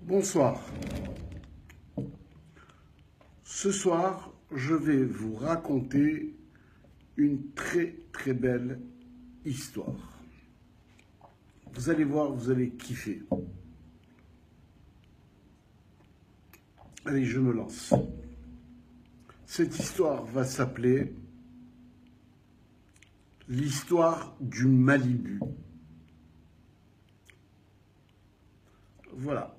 Bonsoir. Ce soir, je vais vous raconter une très belle histoire. Vous allez voir, vous allez kiffer. Allez, je me lance. Cette histoire va s'appeler l'histoire du Malibu. Voilà.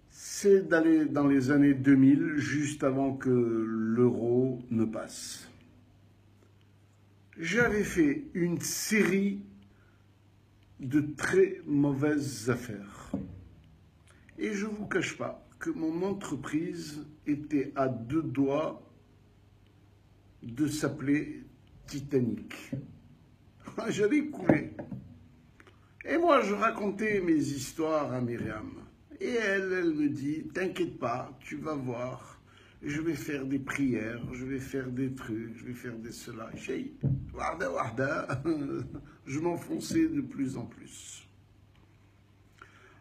C'est d'aller dans les années 2000, juste avant que l'euro ne passe. J'avais fait une série de très mauvaises affaires. Et je ne vous cache pas que mon entreprise était à deux doigts de s'appeler Titanic. J'allais couler. Et moi, je racontais mes histoires à Myriam. Et elle me dit, t'inquiète pas, tu vas voir, je vais faire des prières, je vais faire des trucs, je vais faire des cela. Je m'enfonçais de plus en plus.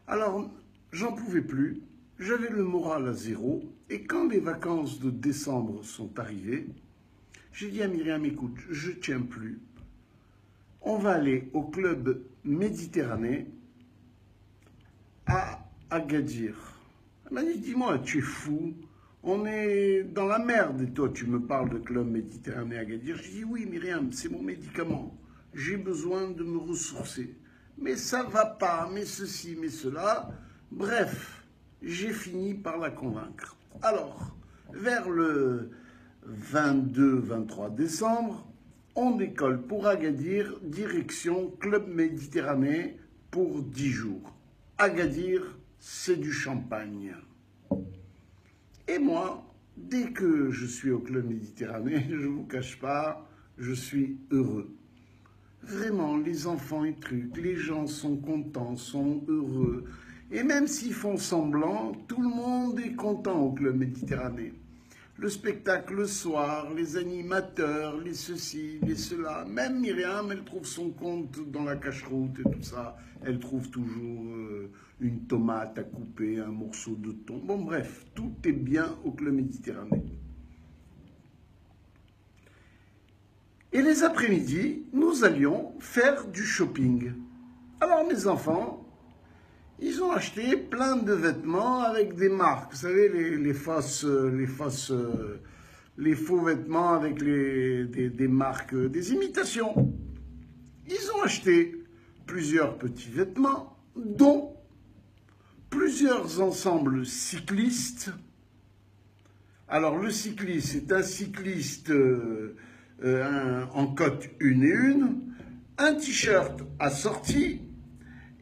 Alors, j'en pouvais plus, j'avais le moral à zéro, et quand les vacances de décembre sont arrivées, j'ai dit à Myriam, écoute, je tiens plus, on va aller au club Méditerranée à Agadir. Elle m'a dit, dis-moi, tu es fou, on est dans la merde et toi tu me parles de club Méditerranée à Agadir. J'ai dit, oui Myriam, c'est mon médicament, j'ai besoin de me ressourcer. Mais ça va pas, mais ceci, mais cela. Bref, j'ai fini par la convaincre. Alors, vers le 22-23 décembre, on décolle pour Agadir, direction Club Méditerranée pour 10 jours. Agadir, c'est du champagne. Et moi, dès que je suis au Club Méditerranée, je ne vous cache pas, je suis heureux. Vraiment, les enfants et trucs, les gens sont contents, sont heureux. Et même s'ils font semblant, tout le monde est content au Club Méditerranée. Le spectacle le soir, les animateurs, les ceci, les cela. Même Myriam, elle trouve son compte dans la cache-route et tout ça. Elle trouve toujours une tomate à couper, un morceau de thon. Bon bref, tout est bien au Club Méditerranée. Et les après-midi, nous allions faire du shopping. Alors mes enfants, ils ont acheté plein de vêtements avec des marques. Vous savez, les faux vêtements avec des marques, des imitations. Ils ont acheté plusieurs petits vêtements, dont plusieurs ensembles cyclistes. Alors le cycliste, c'est un cycliste en cote 1 et 1, un t-shirt assorti.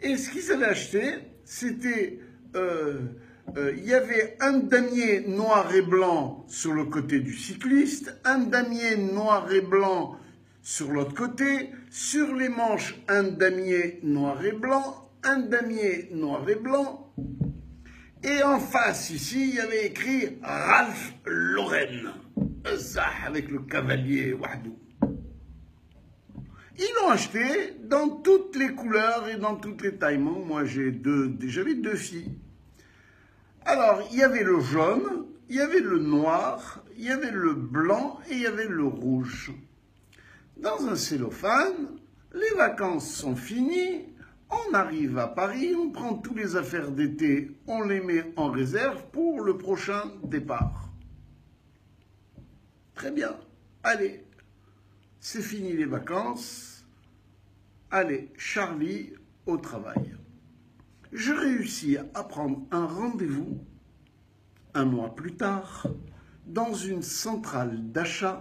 Et ce qu'ils avaient acheté, c'était, il y avait un damier noir et blanc sur le côté du cycliste, un damier noir et blanc sur l'autre côté, sur les manches, un damier noir et blanc, un damier noir et blanc, et en face, ici, il y avait écrit Ralph Lauren, ça, avec le cavalier Wahdou. Ils l'ont acheté dans toutes les couleurs et dans toutes les tailles. Moi, j'avais deux filles. Alors, il y avait le jaune, il y avait le noir, il y avait le blanc et il y avait le rouge. Dans un cellophane, les vacances sont finies, on arrive à Paris, on prend toutes les affaires d'été, on les met en réserve pour le prochain départ. Très bien, allez, c'est fini les vacances. Allez, Charlie, au travail. Je réussis à prendre un rendez-vous, un mois plus tard, dans une centrale d'achat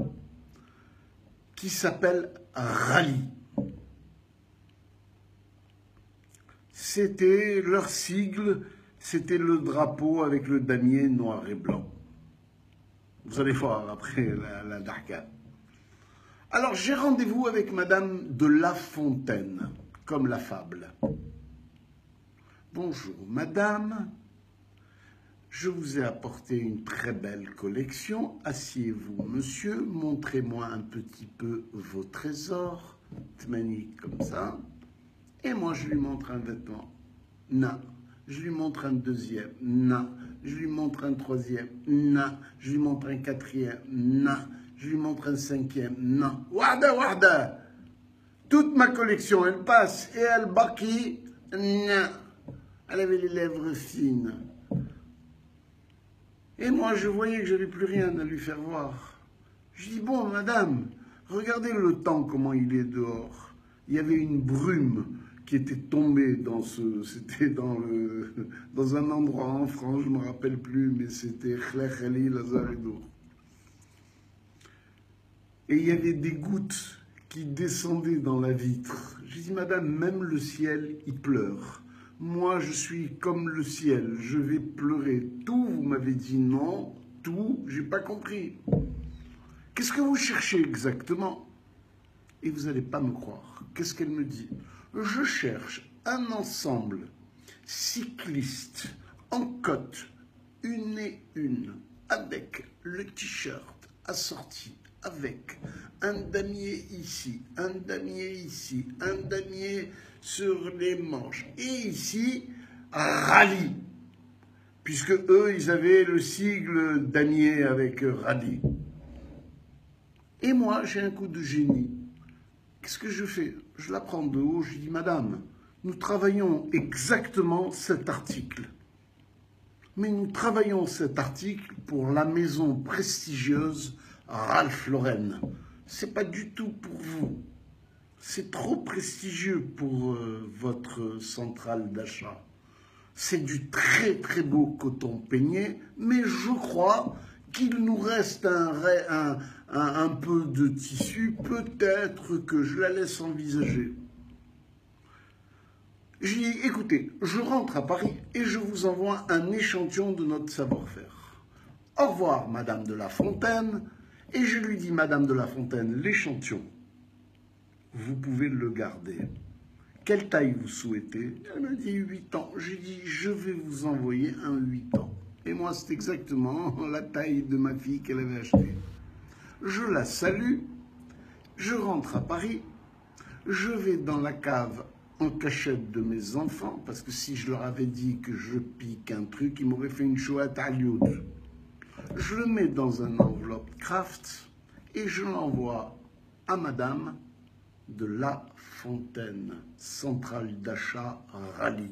qui s'appelle Rallye. C'était leur sigle, c'était le drapeau avec le damier noir et blanc. Vous allez voir après la darka. Alors, j'ai rendez-vous avec Madame de La Fontaine, comme la fable. Bonjour, Madame. Je vous ai apporté une très belle collection. Asseyez-vous, monsieur. Montrez-moi un petit peu vos trésors. Tmani, comme ça. Et moi, je lui montre un vêtement. Non, Je lui montre un deuxième, non. Je lui montre un troisième, non. Je lui montre un quatrième, non. Je lui montre un cinquième, non. Wahda, wahda. Toute ma collection, elle passe. Et elle baki, non. Elle avait les lèvres fines. Et moi, je voyais que je n'avais plus rien à lui faire voir. Je dis, bon, madame, regardez le temps, comment il est dehors. Il y avait une brume qui était tombée dans c'était dans un endroit en France, je ne me rappelle plus, mais c'était Khlech Lazaredo. Et il y avait des gouttes qui descendaient dans la vitre. J'ai dit, madame, même le ciel, il pleure. Moi, je suis comme le ciel, je vais pleurer. Tout, vous m'avez dit non, tout, j'ai pas compris. Qu'est-ce que vous cherchez exactement? Et vous n'allez pas me croire. Qu'est-ce qu'elle me dit? Je cherche un ensemble cycliste en côte, une et une, avec le t-shirt assorti, avec un damier ici, un damier ici, un damier sur les manches, et ici, rallye, puisque eux, ils avaient le sigle damier avec rallye. Et moi, j'ai un coup de génie. Qu'est-ce que je fais? Je la prends de haut, je dis, madame, nous travaillons exactement cet article. Mais nous travaillons cet article pour la maison prestigieuse Ralph Lauren. C'est pas du tout pour vous. C'est trop prestigieux pour votre centrale d'achat. C'est du très très beau coton peigné, mais je crois qu'il nous reste un peu de tissu, peut-être que je la laisse envisager. J'ai dit, écoutez, je rentre à Paris et je vous envoie un échantillon de notre savoir-faire. Au revoir, Madame de La Fontaine. Et je lui dis, Madame de La Fontaine, l'échantillon, vous pouvez le garder. Quelle taille vous souhaitez? Elle me dit 8 ans. J'ai dit, je vais vous envoyer un 8 ans. Et moi, c'est exactement la taille de ma fille qu'elle avait achetée. Je la salue, je rentre à Paris, je vais dans la cave en cachette de mes enfants, parce que si je leur avais dit que je pique un truc, ils m'auraient fait une chouette à Lyoud. Je le mets dans un enveloppe Kraft et je l'envoie à Madame de La Fontaine, centrale d'achat Rallye.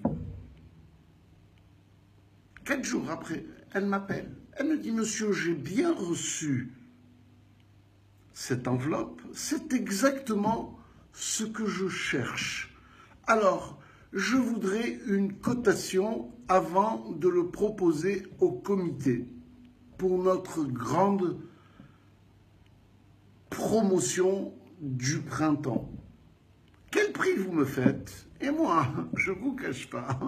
4 jours après, elle m'appelle. Elle me dit, monsieur, j'ai bien reçu cette enveloppe. C'est exactement ce que je cherche. Alors, je voudrais une cotation avant de le proposer au comité pour notre grande promotion du printemps. Quel prix vous me faites? Et moi, je ne vous cache pas,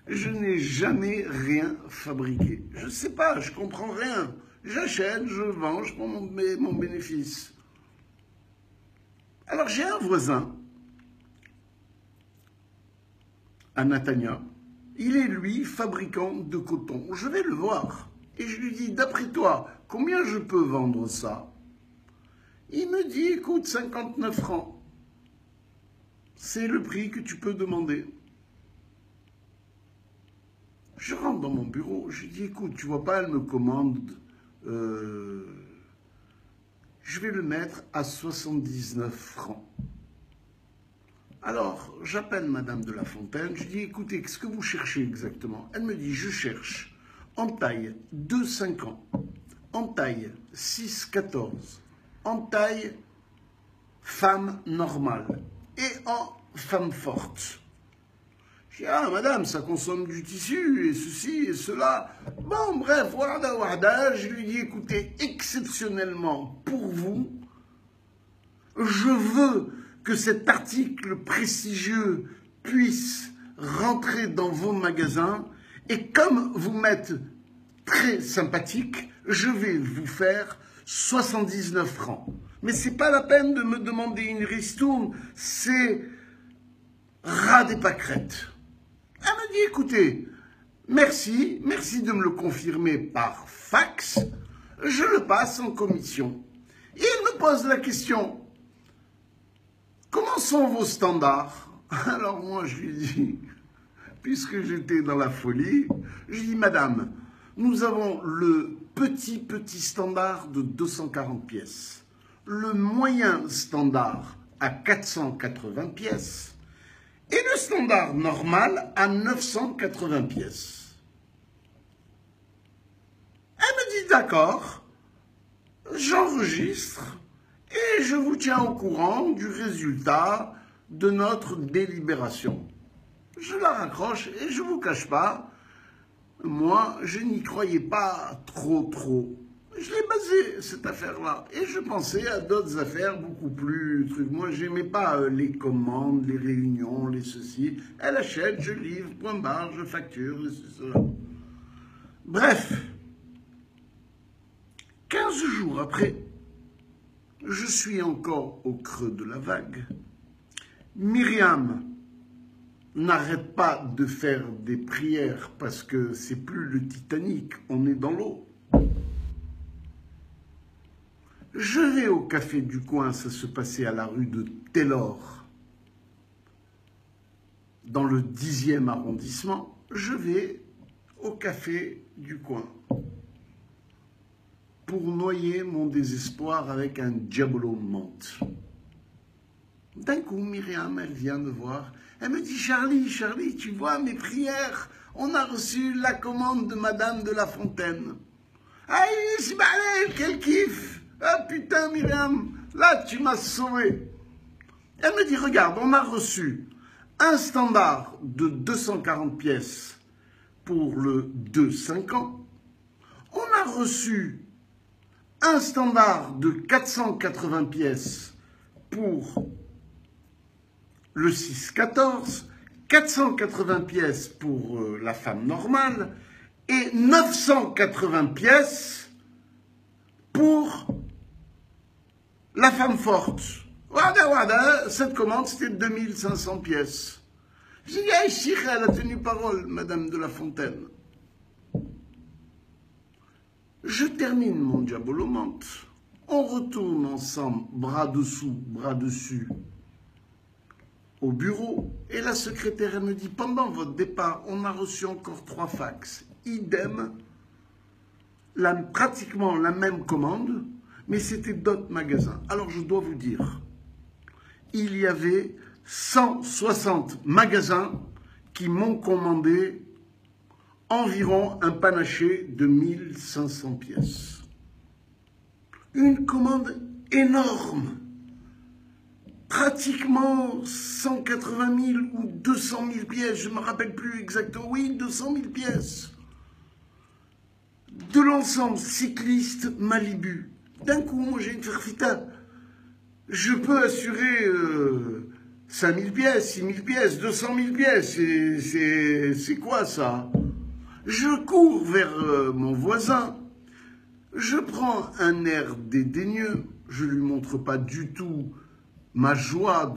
je n'ai jamais rien fabriqué. Je ne sais pas, je ne comprends rien. J'achète, je vends, je prends mon bénéfice. Alors j'ai un voisin, à Natania. Il est, lui, fabricant de coton. Je vais le voir. Et je lui dis, d'après toi, combien je peux vendre ça? Il me dit, écoute, 59 francs. C'est le prix que tu peux demander. Je rentre dans mon bureau, je lui dis, écoute, tu vois pas, elle me commande, je vais le mettre à 79 francs. Alors, j'appelle Madame de La Fontaine, je dis, écoutez, qu'est-ce que vous cherchez exactement? Elle me dit, je cherche en taille 2,5 ans, en taille 6,14, en taille femme normale et en femme forte. Je dis, ah madame, ça consomme du tissu et ceci et cela. Bon, bref, warda, je lui dis, écoutez, exceptionnellement pour vous, je veux que cet article prestigieux puisse rentrer dans vos magasins et comme vous m'êtes très sympathique, je vais vous faire 79 francs. Mais c'est pas la peine de me demander une ristourne, c'est ras des pâquerettes. Elle m'a dit, écoutez, merci de me le confirmer par fax, je le passe en commission. Et il me pose la question, comment sont vos standards? Alors moi je lui dis, puisque j'étais dans la folie, je dis, madame, nous avons le petit standard de 240 pièces, le moyen standard à 480 pièces et le standard normal à 980 pièces. Elle me dit, d'accord, j'enregistre et je vous tiens au courant du résultat de notre délibération. Je la raccroche et je ne vous cache pas, moi, je n'y croyais pas trop. Je l'ai basé, cette affaire-là. Et je pensais à d'autres affaires beaucoup plus trucs. Moi, j'aimais pas les commandes, les réunions, les ceci. Elle achète, je livre, point barre, je facture, cela. Bref, 15 jours après, je suis encore au creux de la vague. Myriam n'arrête pas de faire des prières parce que c'est plus le Titanic, on est dans l'eau. Je vais au café du coin, ça se passait à la rue de Taylor, dans le 10e arrondissement. Je vais au café du coin pour noyer mon désespoir avec un Diabolo menthe. D'un coup, Myriam, elle vient me voir. Elle me dit, Charlie, tu vois mes prières, on a reçu la commande de Madame de La Fontaine. Ah, quel kiff! Ah putain, Myriam, là, tu m'as sauvé. Elle me dit, regarde, on a reçu un standard de 240 pièces pour le 2-5 ans. On a reçu un standard de 480 pièces pour le 6-14, 480 pièces pour la femme normale et 980 pièces pour la femme forte. Wada, cette commande, c'était 2500 pièces. J'ai dit, ah, Chir, elle a tenu parole, Madame de La Fontaine. Je termine mon Diabolo menthe. On retourne ensemble, bras dessous, bras dessus, au bureau, et la secrétaire, elle me dit, pendant votre départ, on a reçu encore 3 fax, idem, pratiquement la même commande, mais c'était d'autres magasins. Alors je dois vous dire, il y avait 160 magasins qui m'ont commandé environ un panaché de 1500 pièces. Une commande énorme. Pratiquement 180 000 ou 200 000 pièces, je ne me rappelle plus exactement, oui, 200 000 pièces. De l'ensemble cycliste Malibu. D'un coup, moi j'ai une farfita. Je peux assurer 5 000 pièces, 6 000 pièces, 200 000 pièces. C'est quoi ça? Je cours vers mon voisin. Je prends un air dédaigneux. Je ne lui montre pas du tout ma joie,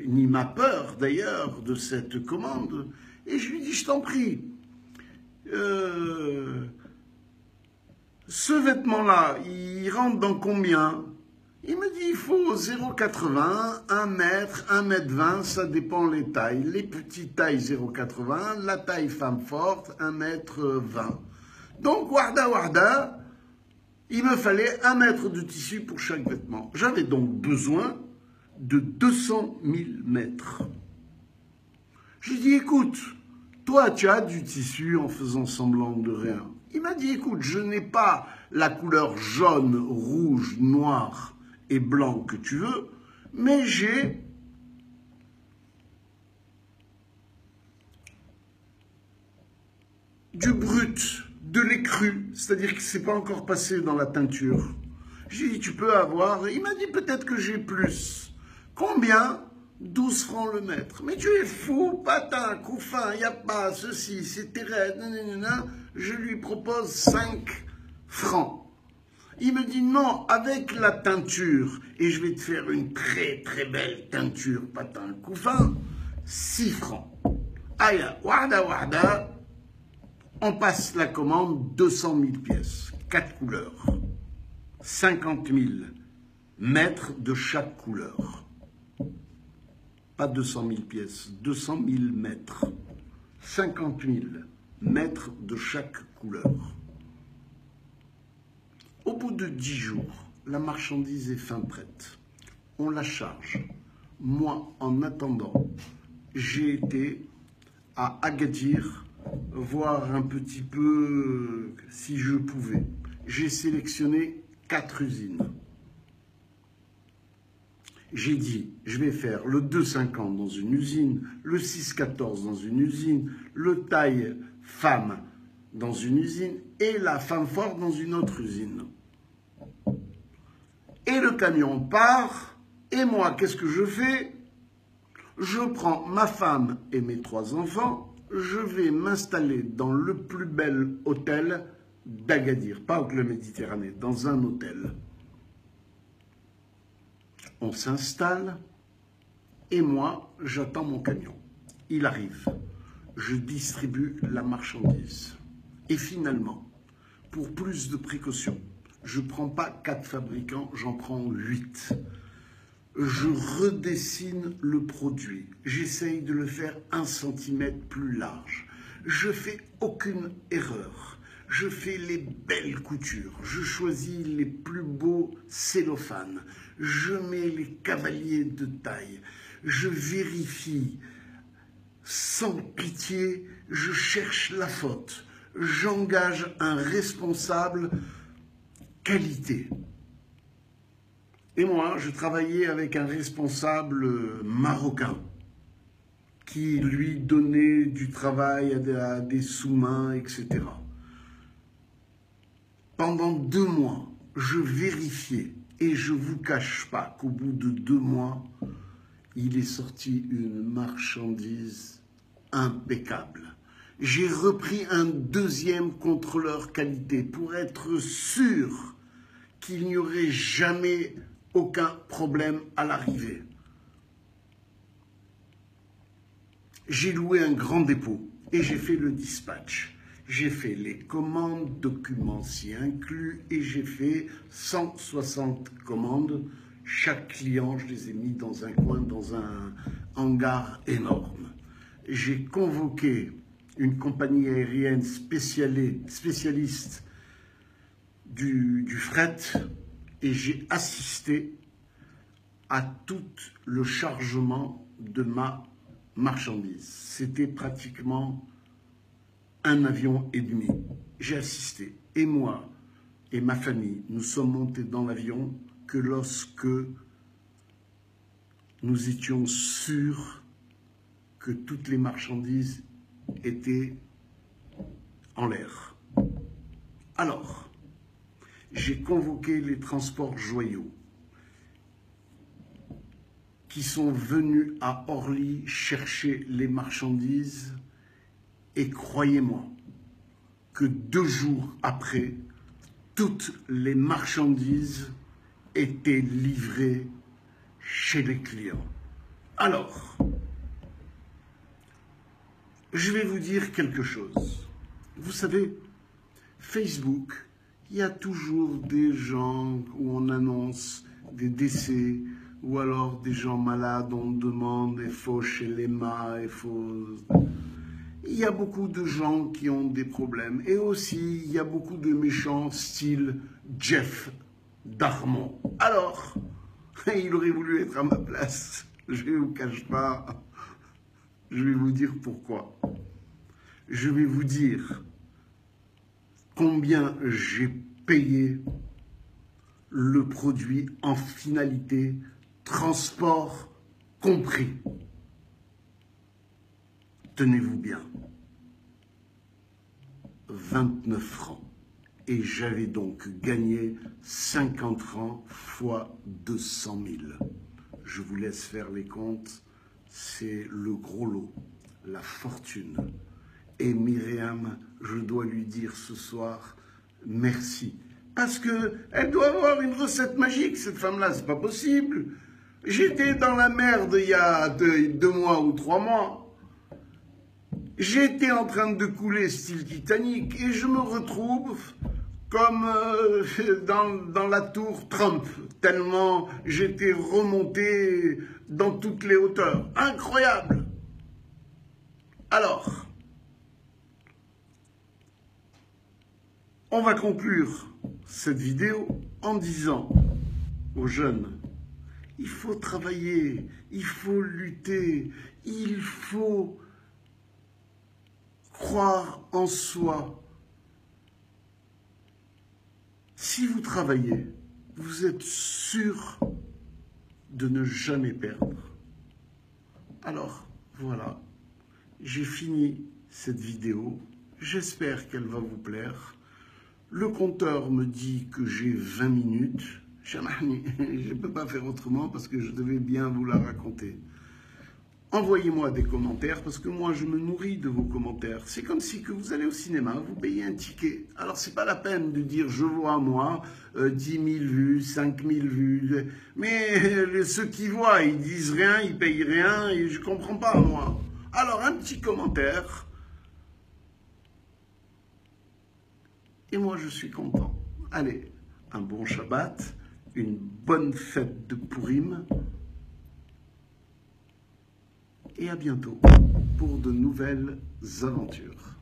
ni ma peur d'ailleurs, de cette commande. Et je lui dis, je t'en prie, ce vêtement-là, il rentre dans combien? Il me dit, il faut 0,80, 1 mètre, 1 mètre 20, ça dépend les tailles. Les petites tailles 0,80, la taille femme forte, 1 mètre 20. Donc, warda, il me fallait 1 mètre de tissu pour chaque vêtement. J'avais donc besoin de 200 000 mètres. Je lui dis, écoute, toi, tu as du tissu en faisant semblant de rien. Il m'a dit, écoute, je n'ai pas la couleur jaune, rouge, noir et blanc que tu veux, mais j'ai du brut, de l'écru, c'est-à-dire que ce n'est pas encore passé dans la teinture. J'ai dit, tu peux avoir... Il m'a dit, peut-être que j'ai plus. Combien? 12 francs le mètre. Mais tu es fou, patin, couffin, il n'y a pas ceci, c'est terrestre, nanana. Je lui propose 5 francs. Il me dit, non, avec la teinture, et je vais te faire une très très belle teinture, patin, couffin, 6 francs. Aïe, warda, on passe la commande, 200 000 pièces, 4 couleurs, 50 000 mètres de chaque couleur. Pas 200 000 pièces, 200 000 mètres. 50 000 mètres de chaque couleur. Au bout de 10 jours, la marchandise est fin prête. On la charge. Moi, en attendant, j'ai été à Agadir voir un petit peu si je pouvais. J'ai sélectionné 4 usines. J'ai dit, je vais faire le 2,50 dans une usine, le 6,14 dans une usine, le taille femme dans une usine et la femme forte dans une autre usine. Et le camion part, et moi, qu'est-ce que je fais? Je prends ma femme et mes 3 enfants, je vais m'installer dans le plus bel hôtel d'Agadir, pas au Club Méditerranée, dans un hôtel. On s'installe et moi, j'attends mon camion. Il arrive. Je distribue la marchandise. Et finalement, pour plus de précaution, je ne prends pas 4 fabricants, j'en prends 8. Je redessine le produit. J'essaye de le faire 1 cm plus large. Je fais aucune erreur. Je fais les belles coutures. Je choisis les plus beaux cellophanes. Je mets les cavaliers de taille. Je vérifie sans pitié. Je cherche la faute. J'engage un responsable qualité. Et moi, je travaillais avec un responsable marocain qui lui donnait du travail à des sous-mains, etc. Pendant 2 mois, je vérifiais et je ne vous cache pas qu'au bout de 2 mois, il est sorti une marchandise impeccable. J'ai repris un 2e contrôleur qualité pour être sûr qu'il n'y aurait jamais aucun problème à l'arrivée. J'ai loué un grand dépôt et j'ai fait le dispatch. J'ai fait les commandes, documents s'y inclus, et j'ai fait 160 commandes. Chaque client, je les ai mis dans un coin, dans un hangar énorme. J'ai convoqué une compagnie aérienne spécialiste du fret et j'ai assisté à tout le chargement de ma marchandise. C'était pratiquement 1 avion et demi. J'ai assisté. Et moi et ma famille, nous sommes montés dans l'avion que lorsque nous étions sûrs que toutes les marchandises étaient en l'air. Alors, j'ai convoqué les transports joyaux qui sont venus à Orly chercher les marchandises. Et croyez-moi que 2 jours après, toutes les marchandises étaient livrées chez les clients. Alors, je vais vous dire quelque chose. Vous savez, Facebook, il y a toujours des gens où on annonce des décès, ou alors des gens malades, on demande, il faut chez l'EMA, il faut... Il y a beaucoup de gens qui ont des problèmes. Et aussi, il y a beaucoup de méchants style Jeff Darmon. Alors, il aurait voulu être à ma place. Je ne vous cache pas. Je vais vous dire pourquoi. Je vais vous dire combien j'ai payé le produit en finalité, transport compris. Tenez-vous bien, 29 francs. Et j'avais donc gagné 50 francs fois 200 000. Je vous laisse faire les comptes, c'est le gros lot, la fortune. Et Myriam, je dois lui dire ce soir, merci. Parce qu'elle doit avoir une recette magique, cette femme-là, c'est pas possible. J'étais dans la merde il y a 2 mois ou 3 mois. J'étais en train de couler style Titanic et je me retrouve comme dans la tour Trump, tellement j'étais remonté dans toutes les hauteurs. Incroyable! Alors, On va conclure cette vidéo en disant aux jeunes, il faut travailler, il faut lutter, il faut croire en soi. Si vous travaillez, vous êtes sûr de ne jamais perdre. Alors, voilà, j'ai fini cette vidéo. J'espère qu'elle va vous plaire. Le compteur me dit que j'ai 20 minutes. Je ne peux pas faire autrement parce que je devais bien vous la raconter. Envoyez-moi des commentaires parce que moi je me nourris de vos commentaires. C'est comme si que vous allez au cinéma, vous payez un ticket. Alors c'est pas la peine de dire je vois moi 10 000 vues, 5 000 vues. Mais ceux qui voient, ils disent rien, ils payent rien et je comprends pas moi. Alors un petit commentaire. Et moi je suis content. Allez, un bon Shabbat, une bonne fête de Purim. Et à bientôt pour de nouvelles aventures.